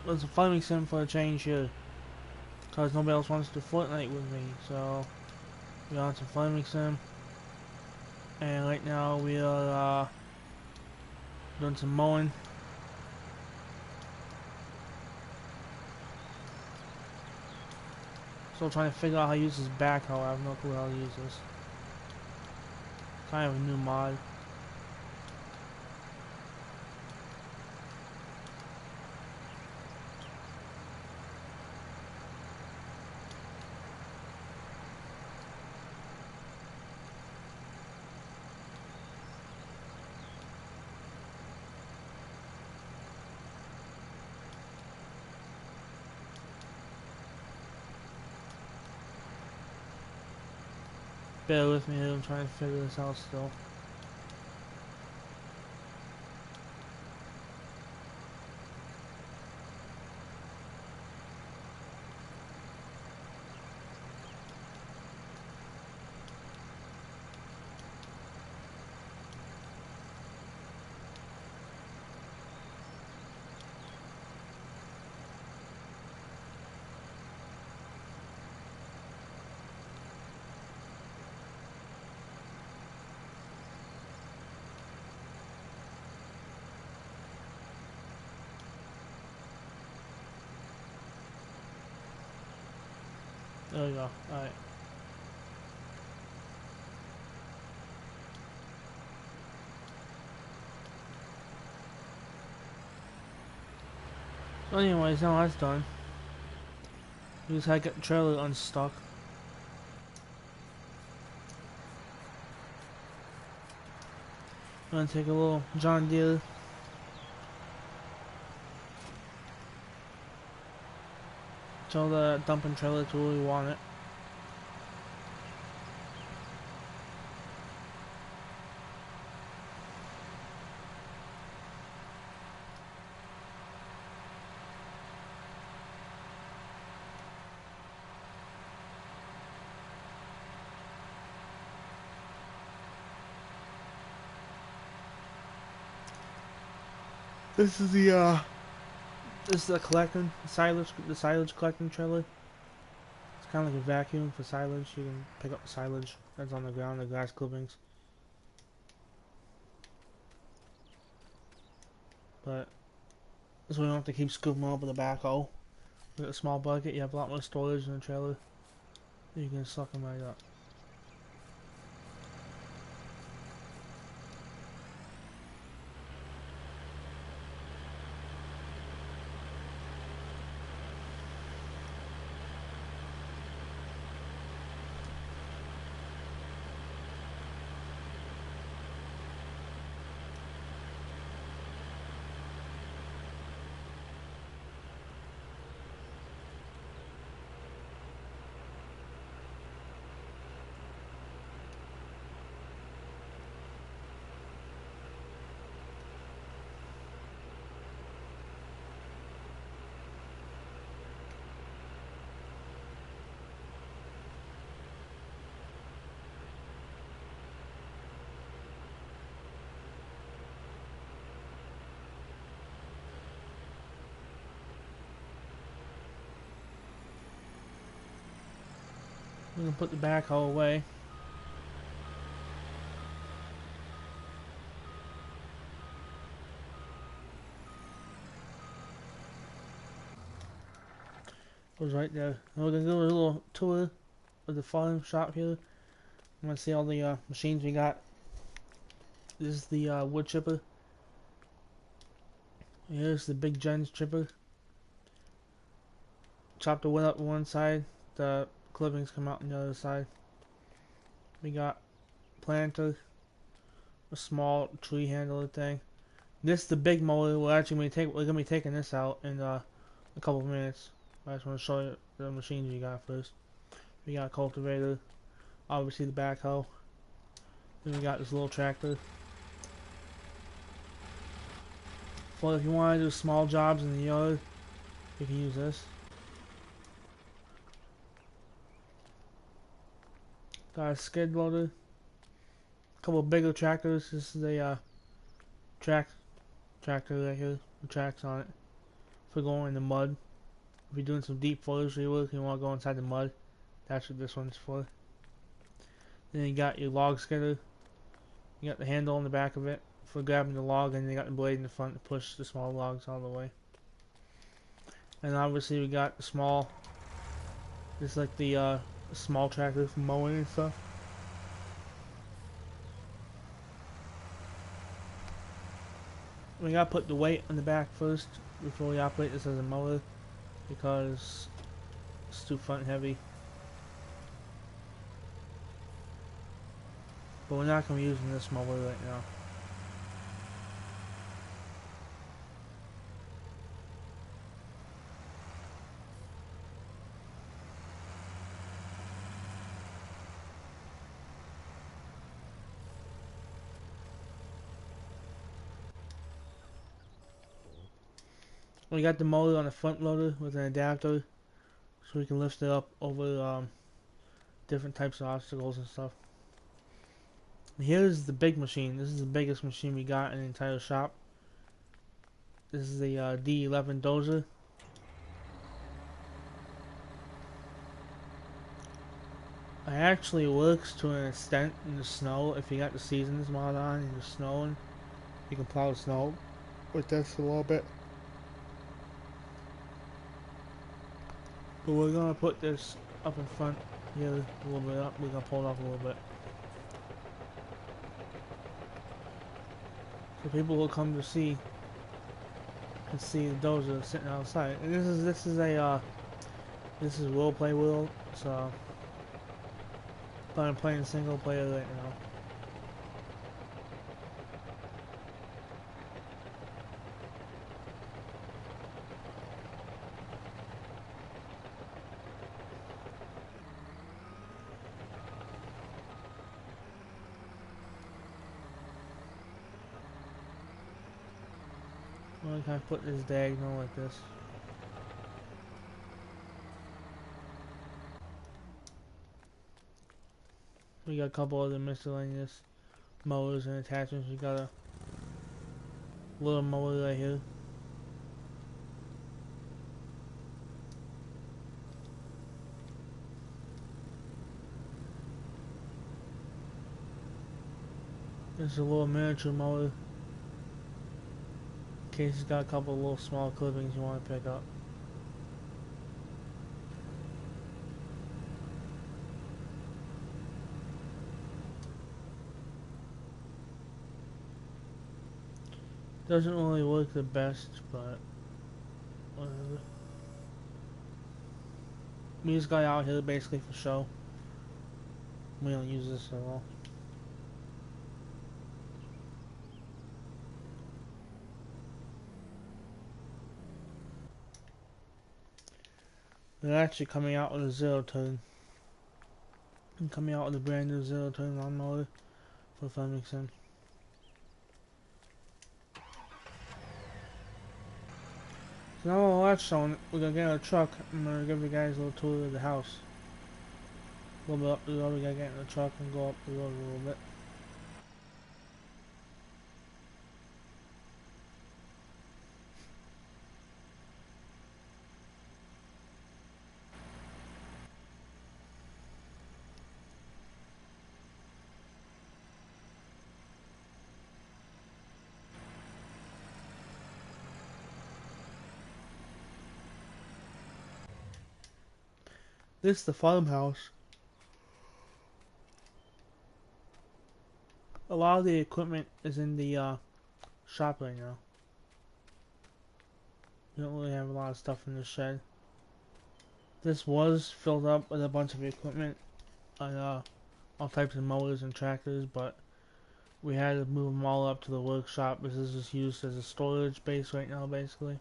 There's a farming sim for a change here. Because nobody else wants to Fortnite with me. So, we're on some farming sim. And right now we are doing some mowing. Still trying to figure out how to use this backhoe. I have no clue how to use this. Kind of a new mod. Bear with me, I'm trying to figure this out still. There we go, alright. So anyways, now that's done. We just had to get the trailer unstuck. I'm gonna take a little John Deere. Tell the dumping trailer to where we want it. This is the collecting the silage collecting trailer. It's kind of like a vacuum for silage. You can pick up the silage that's on the ground, the grass clippings. But so we don't have to keep scooping them up with a backhoe. With a small bucket, you have a lot more storage in the trailer. You can suck them right up. We can put the backhoe away. Goes right there. And we're gonna do a little tour of the farm shop here. I'm gonna see all the machines we got. This is the wood chipper. Here's the big Jen's chipper. Chop the wood up on one side, the clippings come out on the other side. We got planter, a small tree handler thing. This is the big mower. We're gonna be taking this out in a couple of minutes. I just want to show you the machines we got first. We got a cultivator, obviously the backhoe. Then we got this little tractor. So if you want to do small jobs in the yard, you can use this. Got a skid loader. A couple of bigger tractors. This is a tractor right here with tracks on it. for going in the mud. If you're doing some deep forestry work and you want to go inside the mud, that's what this one's for. Then you got your log skidder. You got the handle on the back of it for grabbing the log, and you got the blade in the front to push the small logs all the way. And obviously we got the small, just like the small tractor for mowing and stuff. We gotta put the weight on the back first before we operate this as a mower, because it's too front heavy. But we're not gonna be using this mower right now. We got the motor on the front loader with an adapter, so we can lift it up over different types of obstacles and stuff. And here's the big machine. This is the biggest machine we got in the entire shop. This is the D11 dozer. It actually works to an extent in the snow. If you got the seasons mod on and it's snowing, you can plow the snow with this a little bit. But we're gonna put this up in front here a little bit up. We're gonna pull it up a little bit. So people will come to see and see the dozer sitting outside. And this is role play world, so but I'm playing single player right now. Why can't I put this diagonal like this? We got a couple other miscellaneous mowers and attachments. We got a little mower right here. This is a little miniature mower. In case it's got a couple of little small clippings you want to pick up. Doesn't really work the best, but whatever. We just got out here basically for show. We don't use this at all. They're actually coming out with a zero turn. I'm coming out with a brand new zero turn lawnmower, if that makes sense. So now while that's showing, we're gonna get in a truck. I'm gonna give you guys a little tour of the house. A little bit up the road, we gotta get in the truck and go up the road a little bit. This is the farmhouse. A lot of the equipment is in the shop right now. We don't really have a lot of stuff in the shed. This was filled up with a bunch of equipment on all types of mowers and tractors, but we had to move them all up to the workshop because this is used as a storage base right now, basically.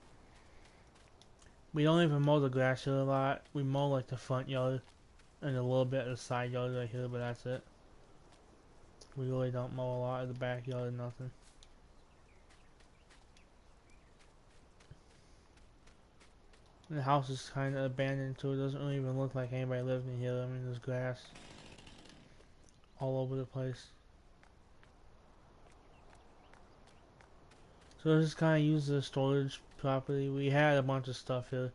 We don't even mow the grass here a lot. We mow like the front yard and a little bit of the side yard right here, but that's it. We really don't mow a lot of the backyard or nothing. The house is kind of abandoned too. It doesn't really even look like anybody lived in here. I mean, there's grass all over the place. So So this kind of used as storage property. We had a bunch of stuff here.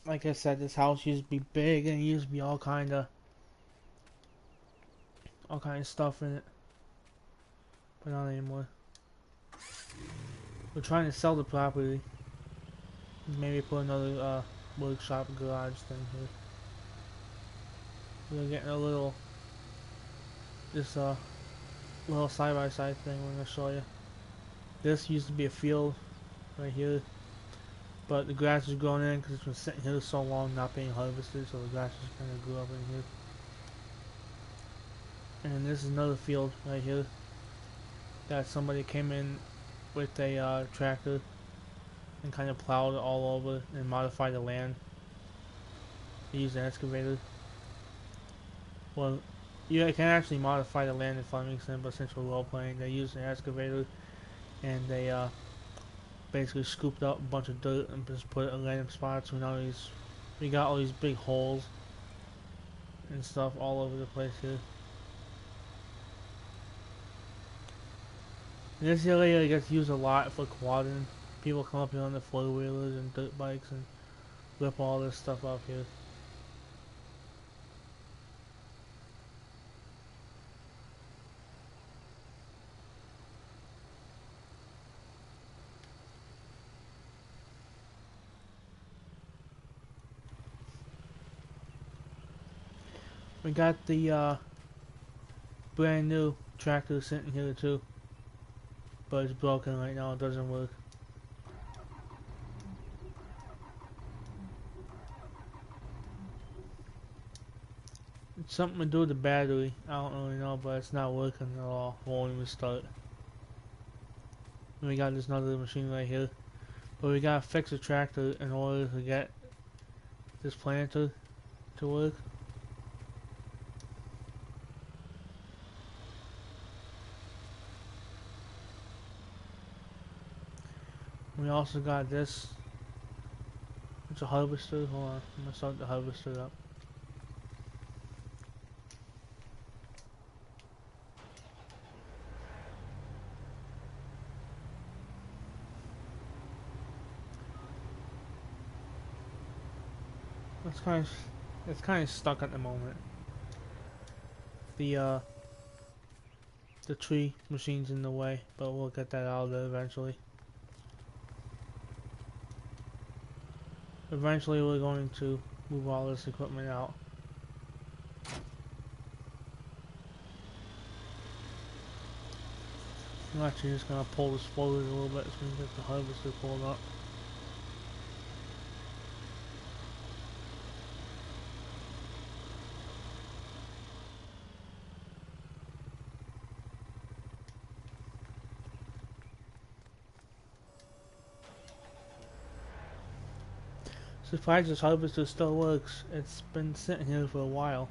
Like I said, this house used to be big and it used to be all kind of stuff in it, but not anymore. We're trying to sell the property. Maybe put another workshop garage thing here. We're getting a little little side by side thing we're gonna show you. This used to be a field right here, but the grass is growing in because it's been sitting here so long not being harvested, so the grass just kind of grew up in here. And this is another field right here that somebody came in with a tractor and kind of plowed it all over and modified the land. They used an excavator. Well, you can actually modify the land in farming sim, but since we're role playing, they used an excavator and they basically scooped up a bunch of dirt and just put it in random spots. We got all these big holes and stuff all over the place here. And this area gets used a lot for quadding. People come up here on the four-wheelers and dirt bikes and rip all this stuff up here. We got the brand new tractor sitting here too, but it's broken right now, it doesn't work. It's something to do with the battery, I don't really know, but it's not working at all, won't even start. And we got this other machine right here, but we gotta fix the tractor in order to get this planter to work. We also got this. It's a harvester. Hold on, I'm gonna start the harvester up. It's kind of stuck at the moment. The tree machine's in the way, but we'll get that out of there eventually. Eventually we're going to move all this equipment out. I'm actually just going to pull this forward a little bit so we can get the harvester pulled up. Surprised this harvester still works. It's been sitting here for a while.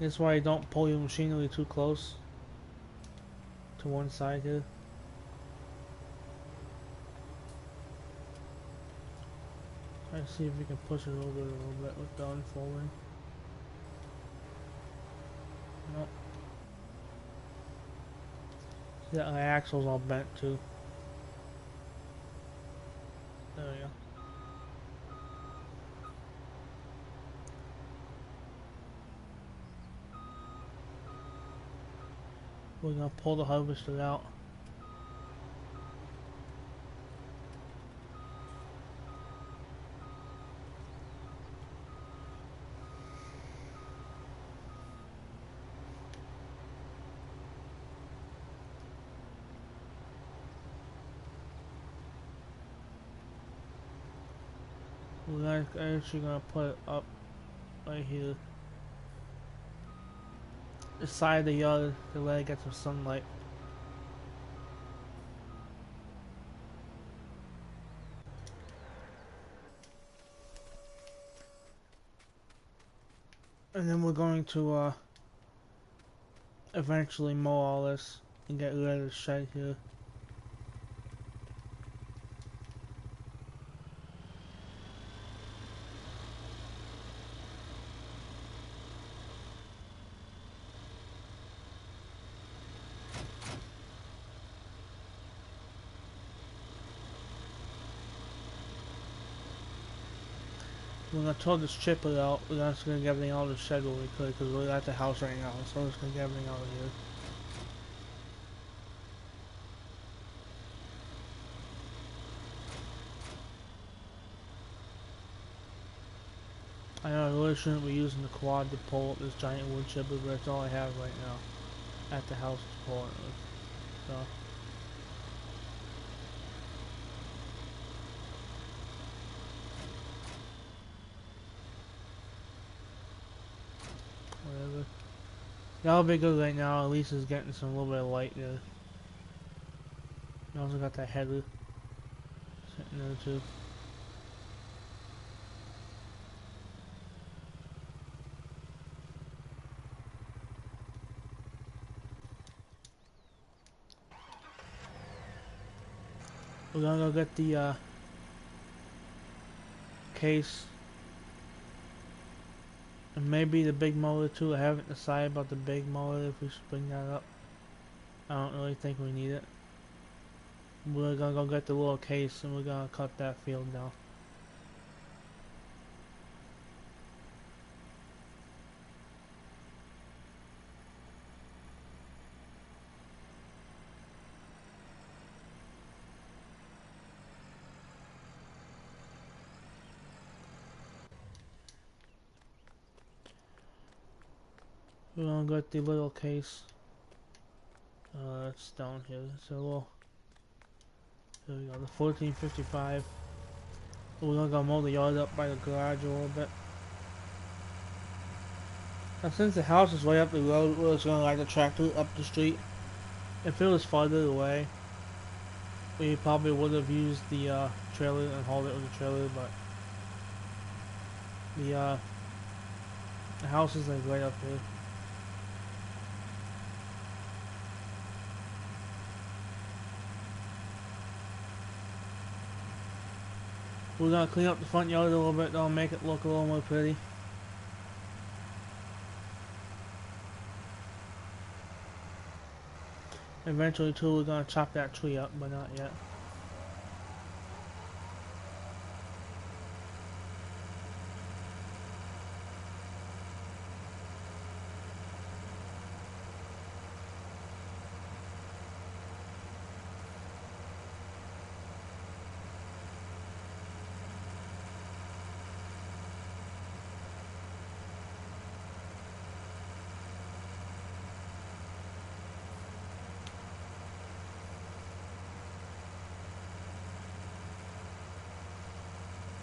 That's why you don't pull your machinery too close to one side here. Try to see if we can push it over a little bit with the unfolding. Nope. See that my axle's all bent too. There we go. We're gonna pull the harvester out. We're actually gonna put it up right here. The side of the yard to let it get some sunlight. And then we're going to eventually mow all this and get rid of the shed here. We're gonna throw this chipper out. We're just gonna get everything out of the shed really quick because we're at the house right now. So we're just gonna get everything out of here. I know I really shouldn't be using the quad to pull up this giant wood chipper, but that's all I have right now at the house to pull it with. So. Whatever. That'll be good right now. At least it's getting some little bit of light there. I also got that header sitting there too. We're gonna go get the case. And maybe the big motor too. I haven't decided about the big motor if we should bring that up. I don't really think we need it. We're gonna go get the little case and we're gonna cut that field down. We're gonna get the little case. It's down here. It's a little. There we go. The 1455. We're gonna go mow the yard up by the garage a little bit. Now, since the house is way up the road, we're just gonna ride the tractor up the street. If it was farther away, we probably would have used the trailer and hauled it with the trailer, but the house is like right up here. We're gonna clean up the front yard a little bit, that'll make it look a little more pretty. Eventually too, we're gonna chop that tree up, but not yet.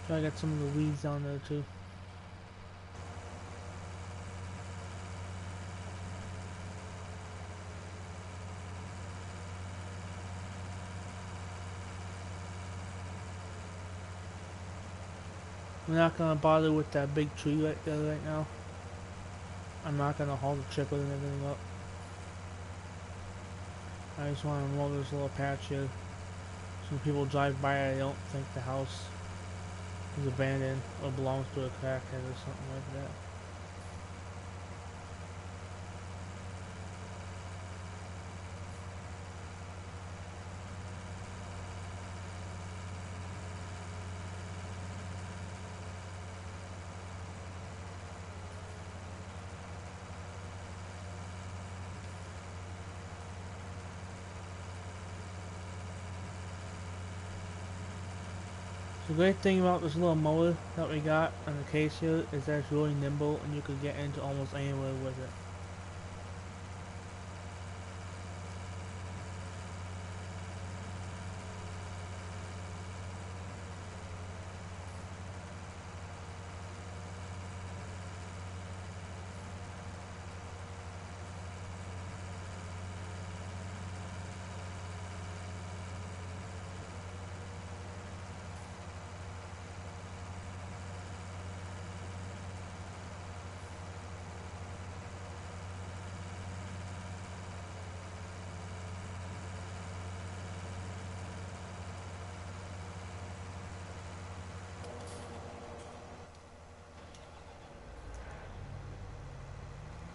Try to get some of the weeds down there too. We're not gonna bother with that big tree right there right now. I'm not gonna haul the chipper and everything up. I just want to mow this little patch here. So when people drive by, I don't think the house is abandoned or belongs to a crackhead or something like that. The great thing about this little mower that we got on the case here is that it's really nimble and you can get into almost anywhere with it.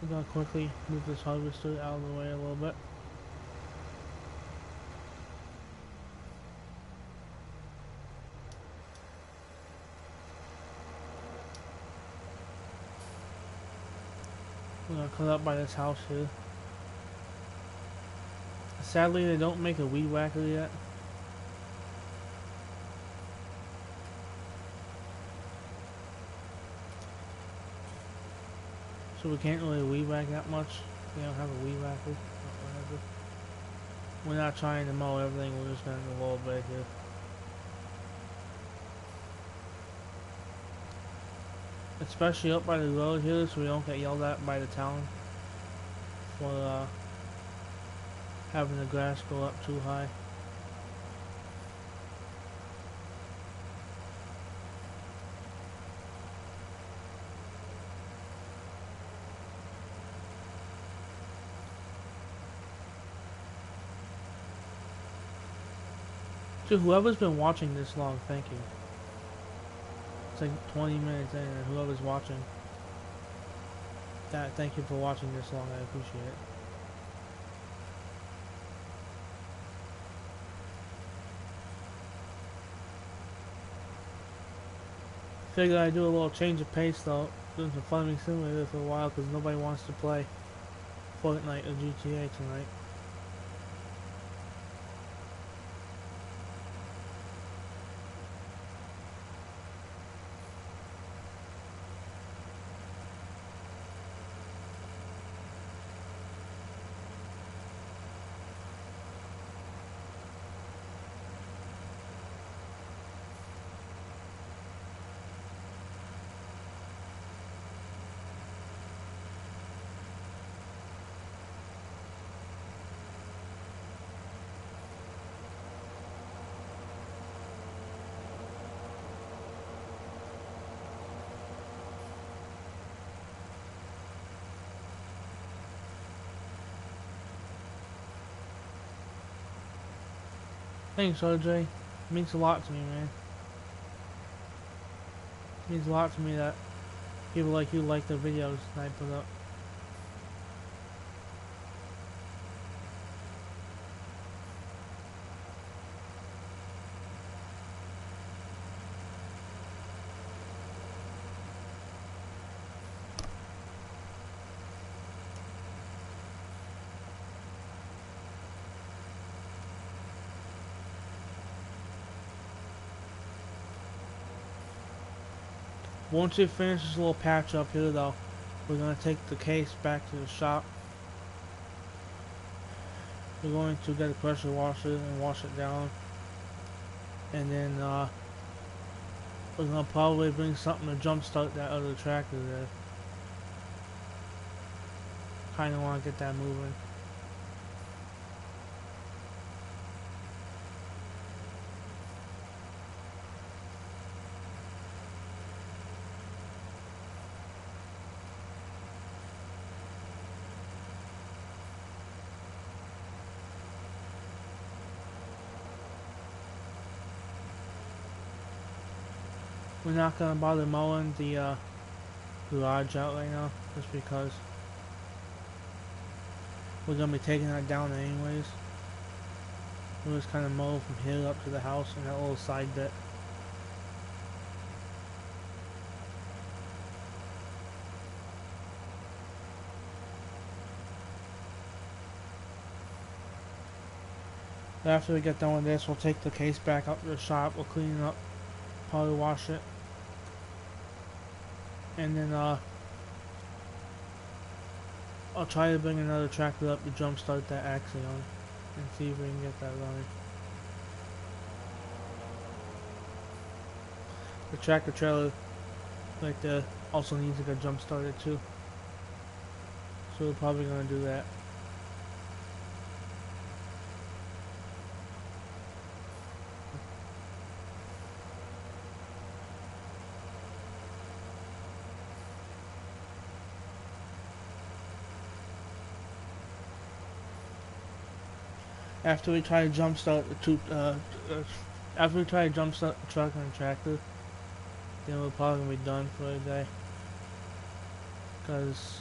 We're gonna quickly move this harvester out of the way a little bit. We're gonna cut up by this house here. Sadly, they don't make a weed whacker yet. So we can't really weed whack that much. We don't have a weed whacker. But whatever. We're not trying to mow everything, we're just gonna do a little bit here. Especially up by the road here, so we don't get yelled at by the town for having the grass go up too high. To whoever's been watching this long, thank you. It's like 20 minutes in, and whoever's watching, thank you for watching this long, I appreciate it. Figured I'd do a little change of pace though, doing some Farming Simulator for a while, because nobody wants to play Fortnite or GTA tonight. Thanks, RJ. It means a lot to me, man. It means a lot to me that people like you like the videos that I put up. Once we finish this little patch up here though, we're going to take the case back to the shop. We're going to get a pressure washer and wash it down. And then we're going to probably bring something to jumpstart that other tractor there. Kind of want to get that moving. We're not going to bother mowing the garage out right now, just because we're going to be taking that down anyways. We'll just kind of mow from here up to the house and that little side bit. After we get done with this, we'll take the case back up to the shop, we'll clean it up, probably wash it. And then I'll try to bring another tractor up to jumpstart that Axion and see if we can get that running. The tractor trailer right there also needs to get jump started too. So we're probably gonna do that. After we try to jumpstart the after we try to jumpstart the truck and the tractor, then we're probably gonna be done for the day. Cause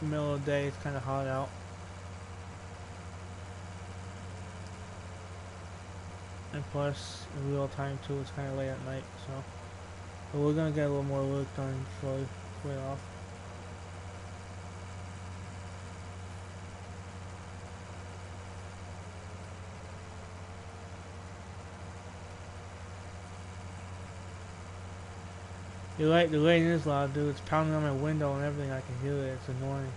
the middle of the day it's kind of hot out. And plus, in real time too, it's kind of late at night, so. But we're gonna get a little more work done before we're off. You're right, the rain is loud, dude. It's pounding on my window and everything. I can hear it. It's annoying.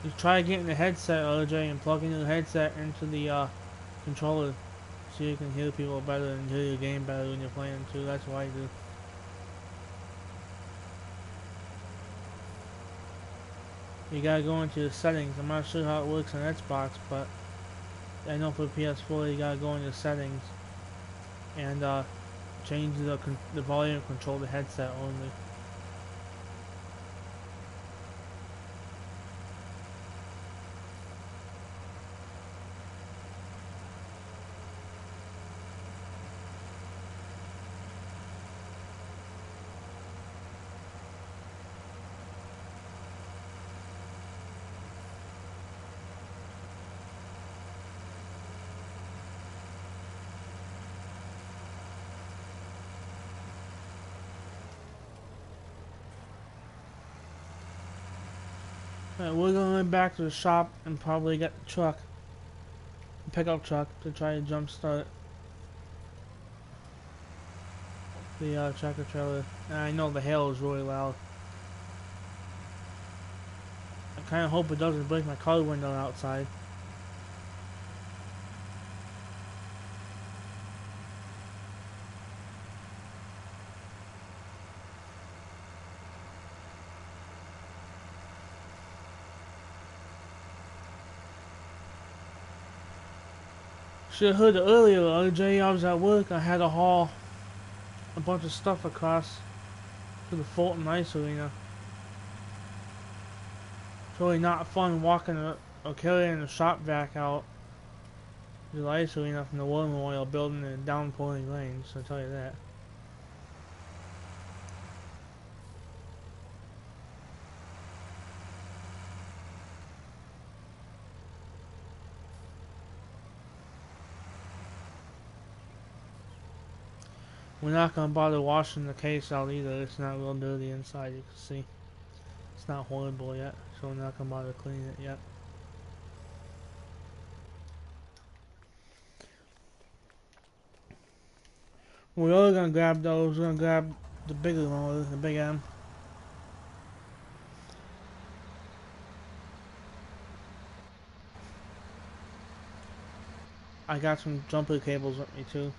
You try getting the headset, RJ, and plugging the headset into the controller so you can hear people better and hear your game better when you're playing too. That's what I do. You gotta go into your settings. I'm not sure how it works on Xbox, but I know for PS4 you gotta go into settings and change the volume control the headset only. Alright, we're going back to the shop and probably get the truck, the pickup truck, to try to jump start the tractor trailer. And I know the hail is really loud. I kind of hope it doesn't break my car window outside. Should have heard it earlier, RJ. I was at work. I had to haul a bunch of stuff across to the Fulton Ice Arena. It's really not fun walking or carrying the shop vac out to the ice arena from the War Memorial building in downpouring rain, so I'll tell you that. We're not going to bother washing the case out either. It's not real dirty inside, you can see. It's not horrible yet, so we're not going to bother cleaning it yet. We're really going to grab those. We're going to grab the bigger one, the big M. I got some jumper cables with me too.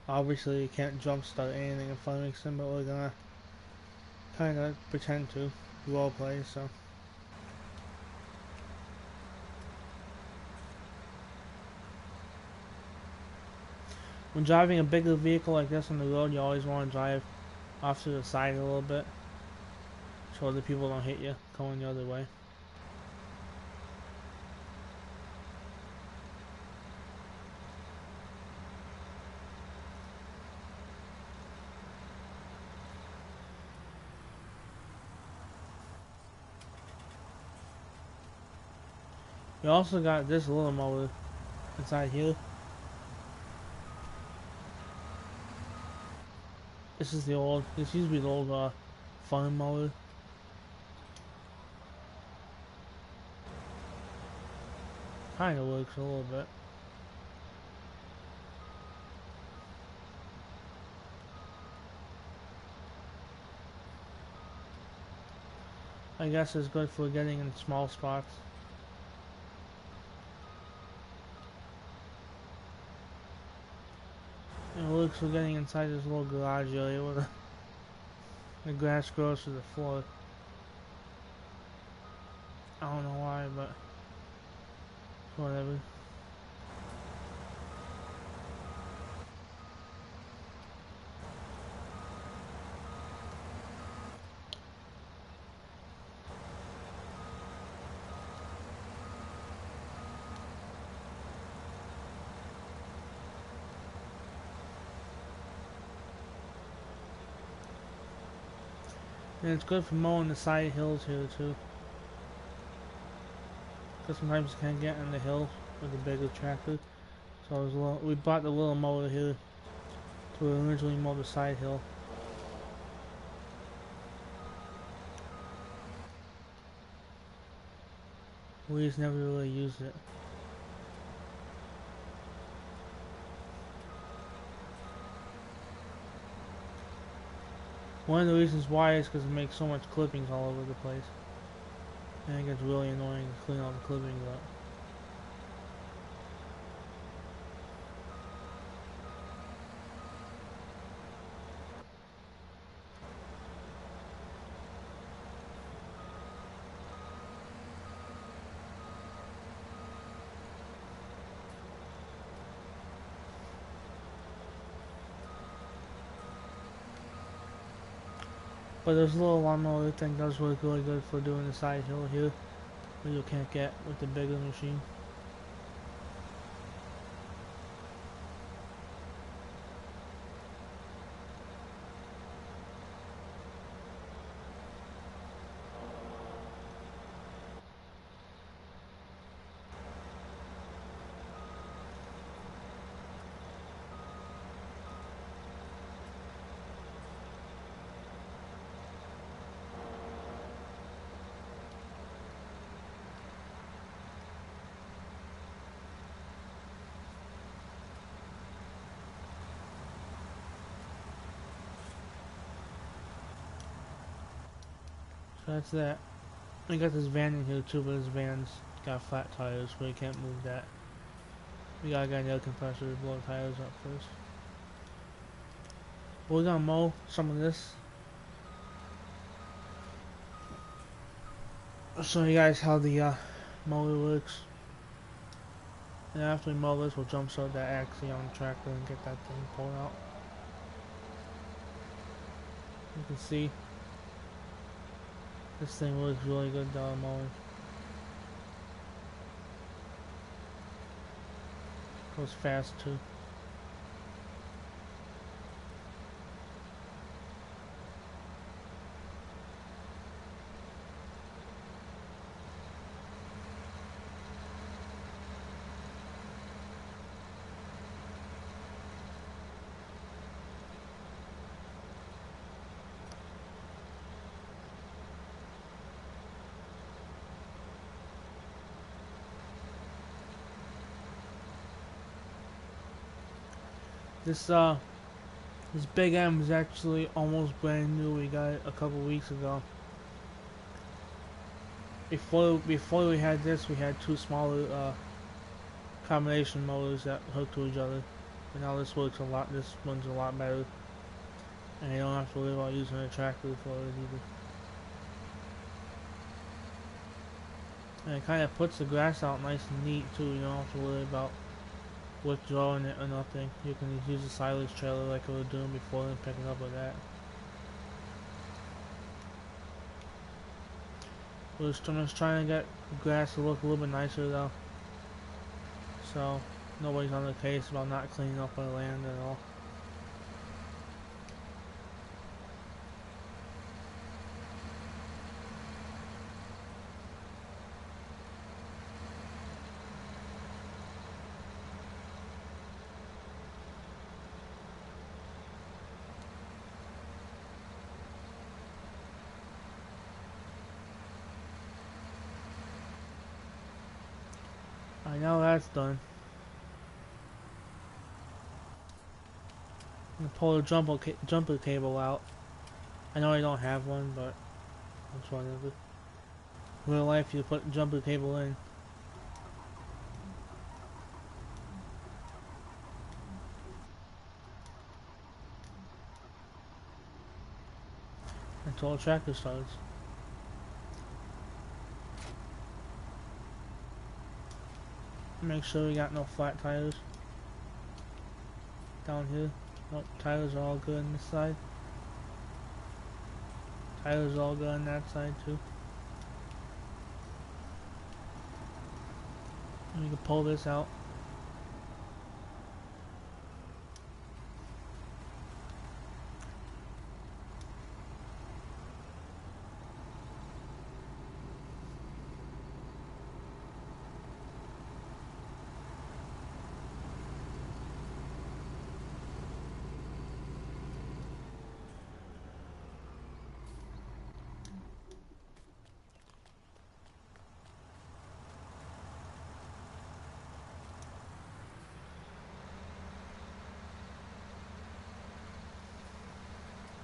Obviously you can't jump start anything in Flemington, but we're gonna kinda pretend to role play, so. When driving a bigger vehicle like this on the road, you always want to drive off to the side a little bit so other people don't hit you going the other way. We also got this little mower inside here. This used to be the old farm mower. Kinda works a little bit. I guess it's good for getting in small spots. And it works for getting inside this little garage area where the grass grows to the floor. I don't know why, but whatever. And it's good for mowing the side hills here too. Because sometimes you can't get on the hill with a bigger tractor. So we bought the little mower here to originally mow the side hill. We just never really used it. One of the reasons why is because it makes so much clippings all over the place. And it gets really annoying to clean all the clippings up. But this little lawnmower thing does work really good for doing the side hill here, where you can't get with the bigger machine. So that's that. We got this van in here too, but this van's got flat tires, so we can't move that. We gotta get an air compressor to blow the tires up first. We're gonna mow some of this. I'll show you guys how the mower works. And after we mow this, we'll jump start that axle on the tractor and get that thing pulled out. You can see this thing works really good mowing. Goes fast too. This big M is actually almost brand new. We got it a couple weeks ago. Before we had this, we had two smaller combination motors that hook to each other. But now this works a lot. This one's a lot better, and you don't have to worry about using a tractor for it either. And it kind of puts the grass out nice and neat too. You don't have to worry about withdrawing it or nothing. You can just use a silage trailer like I was doing before and pick it up with that. I'm just trying to get the grass to look a little bit nicer though, so nobody's on the case about not cleaning up our land at all. Alright, now that's done. I'm gonna pull the jumper cable out. I know I don't have one, but it's whatever. In real life, you put the jumper cable in. Until the tractor starts. Make sure we got no flat tires down here. Nope, tires are all good on this side. Tires are all good on that side too. And we can pull this out.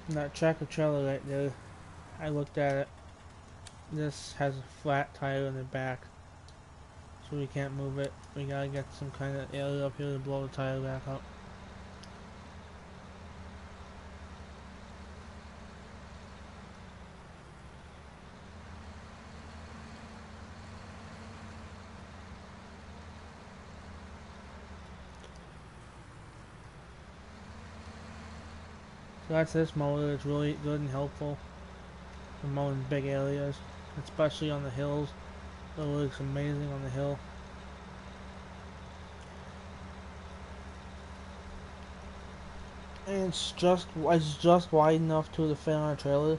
And that tractor trailer right there, I looked at it. This has a flat tire in the back, so we can't move it. We gotta get some kind of area up here to blow the tire back up. So that's this mower. It's really good and helpful for mowing big areas, especially on the hills. It looks amazing on the hill. And it's just wide enough to fit on a trailer.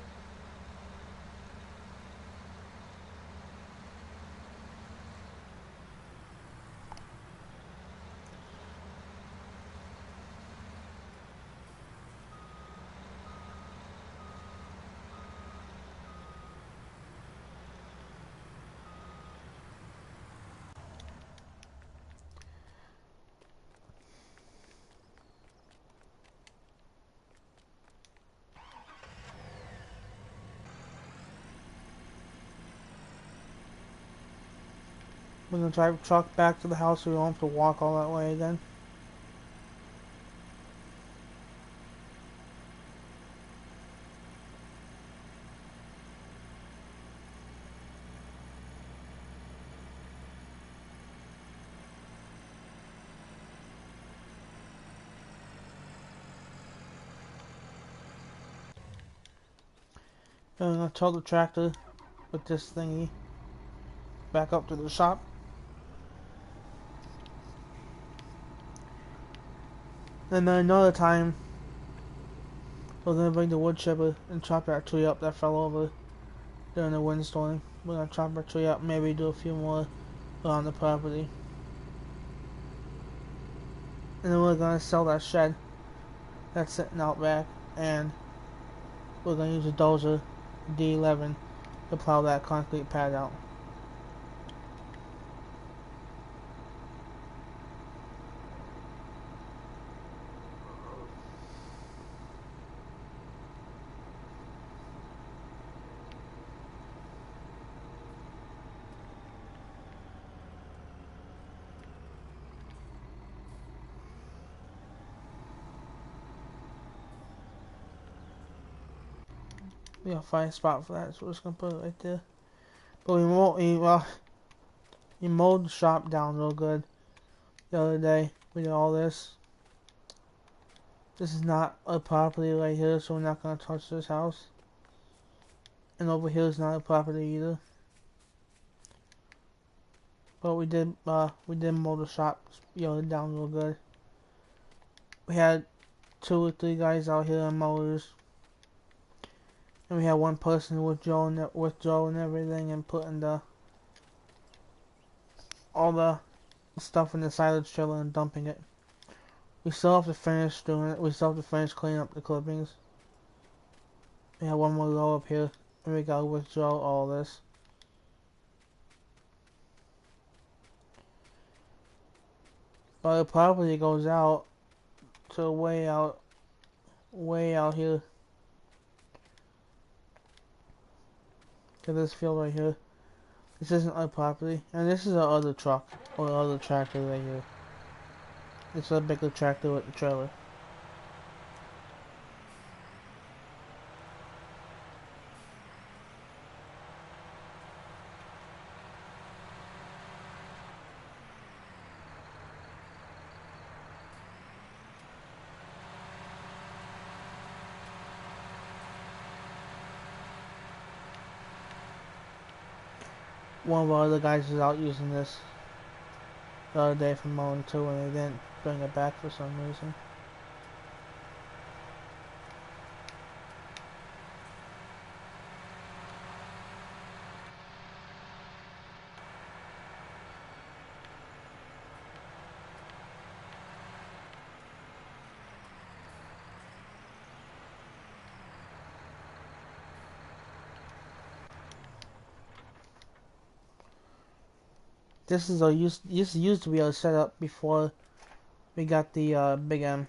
We're gonna drive the truck back to the house so we don't have to walk all that way again. And I'm gonna tow the tractor with this thingy back up to the shop. And then another time, we're gonna bring the wood chipper and chop that tree up that fell over during the windstorm. We're gonna chop that tree up, maybe do a few more around the property. And then we're gonna sell that shed that's sitting out back, and we're gonna use a dozer, D11, to plow that concrete pad out. We gotta find a spot for that, so we're just gonna put it right there. But we mowed the shop down real good the other day. We did all this. This is not a property right here, so we're not gonna touch this house. And over here is not a property either. But we did mow the shop down real good. We had 2 or 3 guys out here on mowers. And we had one person with Joe and everything, and putting all the stuff in the silage trailer and dumping it. We still have to finish doing it. We still have to finish cleaning up the clippings. We have one more row up here, and we gotta withdraw all this. But the property goes out to way out here. To this field right here. This isn't our property, and this is our other truck, or our other tractor right here. It's a bigger tractor with the trailer. One of our other guys was out using this the other day from mowing too, and they didn't bring it back for some reason. This used to be our setup before we got the big M.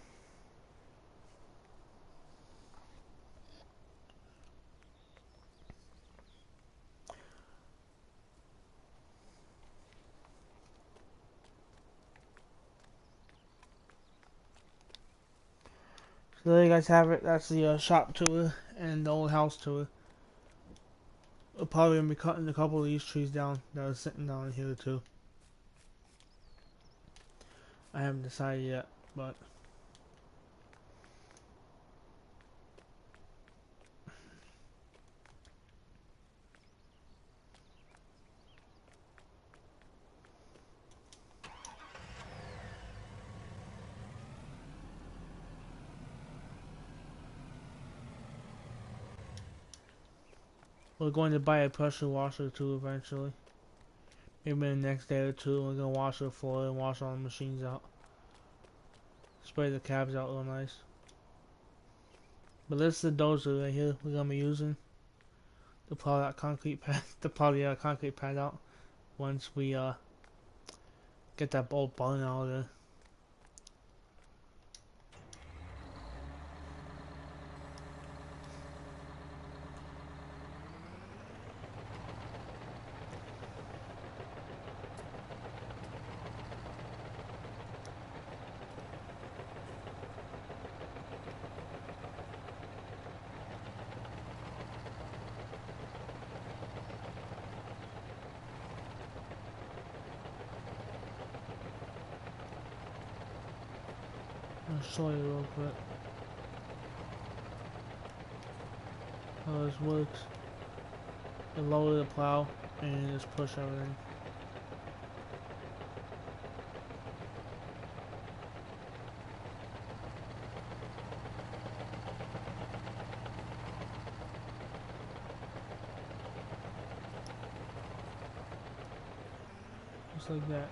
So there you guys have it. That's the shop tour and the old house tour. We're probably gonna be cutting a couple of these trees down that are sitting down here too. I haven't decided yet, but we're going to buy a pressure washer too eventually. Maybe in the next day or two, we're gonna wash the floor and wash all the machines out. Spray the cabs out real nice. But this is the dozer right here we're gonna be using to plow that concrete pad, to plow the concrete pad out once we get that old barn out of there. I'll show you real quick how this works. You lower the plow and you just push everything. Just like that.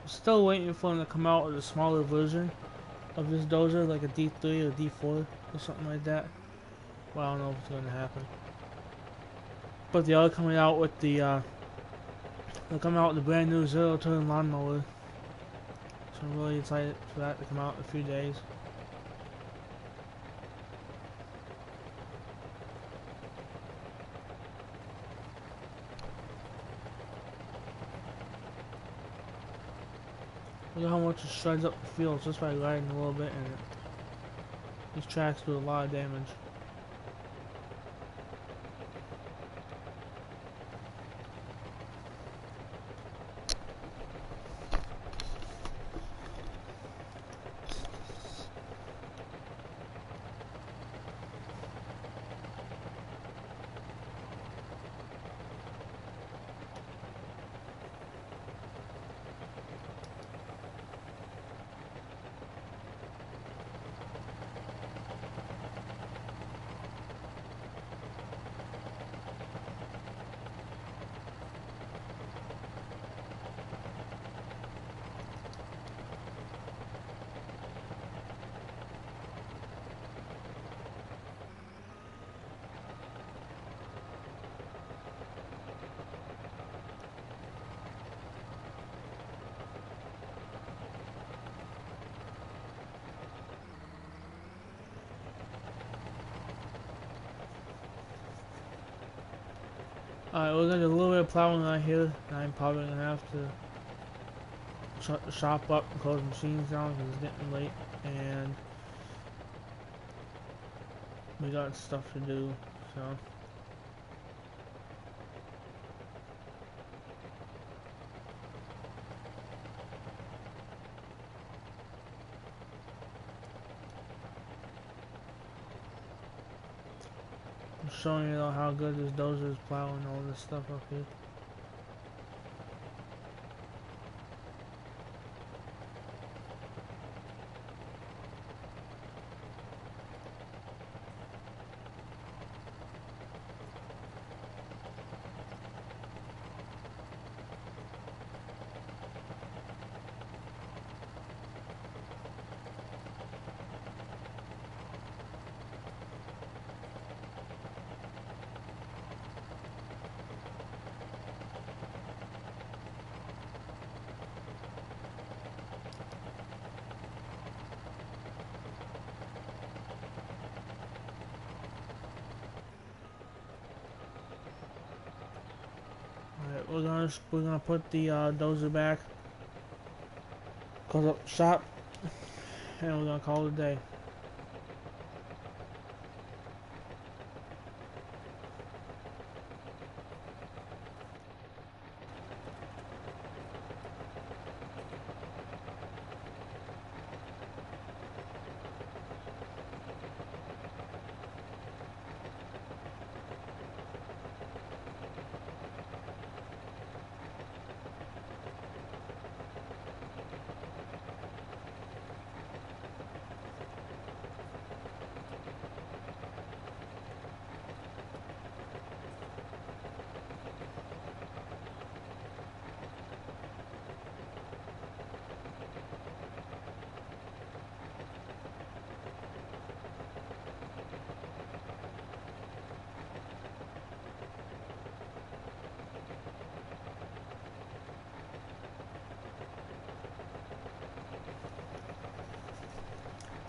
Still waiting for them to come out with a smaller version of this dozer, like a D3 or D4 or something like that. Well, I don't know if it's going to happen. But they are coming out with the they're coming out with the brand new zero-turn lawnmower. So I'm really excited for that to come out in a few days. Look at how much it shreds up the fields just by riding a little bit in it. These tracks do a lot of damage. Alright, we're gonna do a little bit of plowing right here. I'm probably gonna have to shut the shop up and close the machines down because it's getting late and we got stuff to do, so. I'm showing you how good this dozer is plowing all this stuff up here. we're gonna put the dozer back, close up shop, and we're gonna call it a day.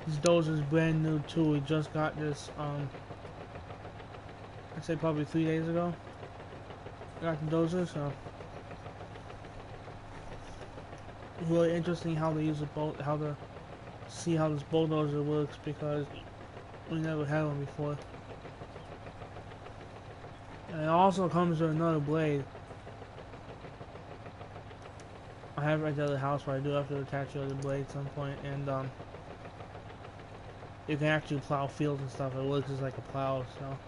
This dozer's brand new too. We just got this I'd say probably 3 days ago. I got the dozer, so it's really interesting how they use the bolt, how to see how this bulldozer works, because we never had one before. And it also comes with another blade. I have it right there at the house, but I do have to attach the other blade at some point, and you can actually plow fields and stuff. It works as like a plow, so.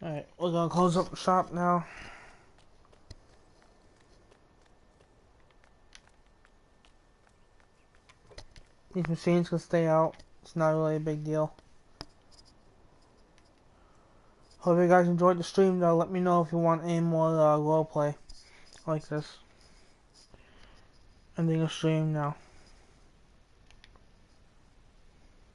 Alright, we're gonna close up the shop now. These machines can stay out. It's not really a big deal. Hope you guys enjoyed the stream though. Let me know if you want any more roleplay like this. Ending the stream now.